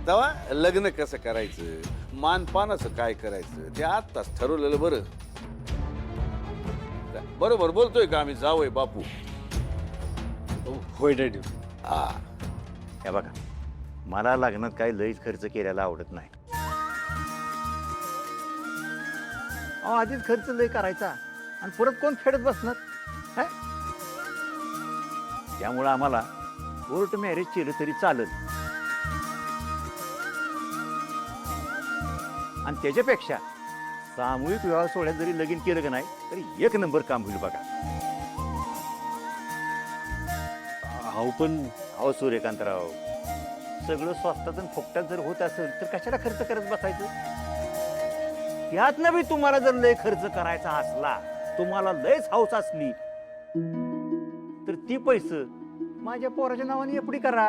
तेव्हा लग्न कसं करायचं मानपानाचं काय करायचं ते आत्ताच ठरवलेलं बरं. बरोबर बोलतोय का आम्ही जावय बापू? होय डॅडी. हा हे बघा, मला लग्नात काही लईच खर्च केलेला आवडत नाही. अहो, आधीच खर्च लय करायचा आणि परत कोण फेडत बसणार? है? त्यामुळं आम्हाला कोर्ट मॅरेज केलं तरी चालेल. आणि त्याच्यापेक्षा सामूहिक विवाह सोहळ्यात जरी लगीन केलं का नाही तरी एक नंबर काम होईल बघा. अहो पण अहो सूर्यकांतराव, सगळं स्वस्तात आणि फुकटात जर होत असेल तर कशाला खर्च करत बसायचं? यातनं बी तुम्हाला जर लय खर्च करायचा असला, तुम्हाला लयच हौस असली तर ती पैसे माझ्या पोराच्या नावाने एफडी करा.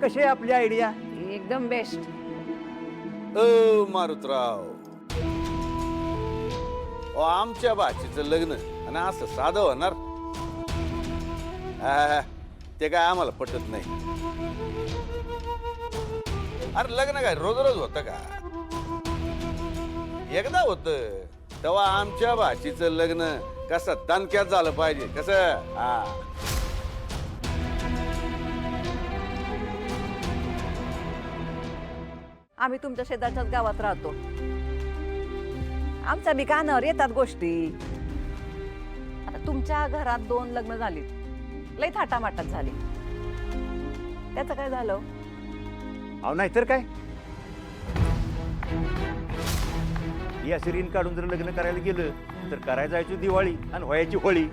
कशी आहे आपली आयडिया? एकदम बेस्ट. मारुतराव, आमच्या बाचीचं लग्न आणि असं साधं होणार? ते काय आम्हाला पटत नाही. अरे लग्न काय रोज रोज होतं का? एकदा होत तेव्हा आमच्या भाचीचं लग्न कसं दणक्यात झालं पाहिजे. कसं? आम्ही तुमच्या शेजारच्याच गावात राहतो. आमच्या बी कानावर येतात गोष्टी. आता तुमच्या घरात 2 लग्न झालीत, लई थाटामाटात झाली. त्याचं काय झालं? अहो नाहीतर काय, या ऋण काढून जर लग्न करायला गेलं तर करायला जायची दिवाळी आणि व्हायची होळी.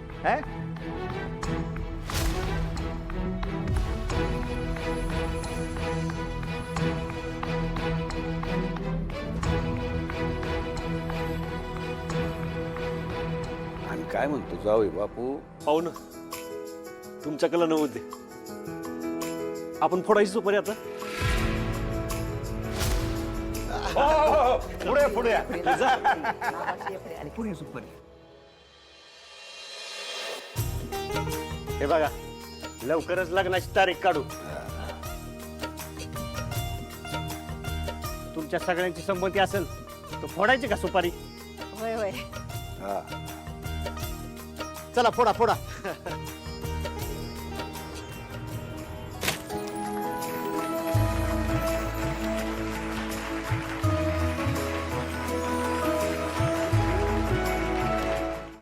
आणि काय म्हणतो जावई बापू? पाहू ना, तुमच्याकडे नव्हते. आपण फोडायची सुपारी आता. पुढे पुढे पुढे सुपारी. हे बघा, लवकरच लग्नाची तारीख काढू. तुमच्या सगळ्यांची संमती असेल तर फोडायची का सुपारी? होय होय. हा चला फोडा फोडा.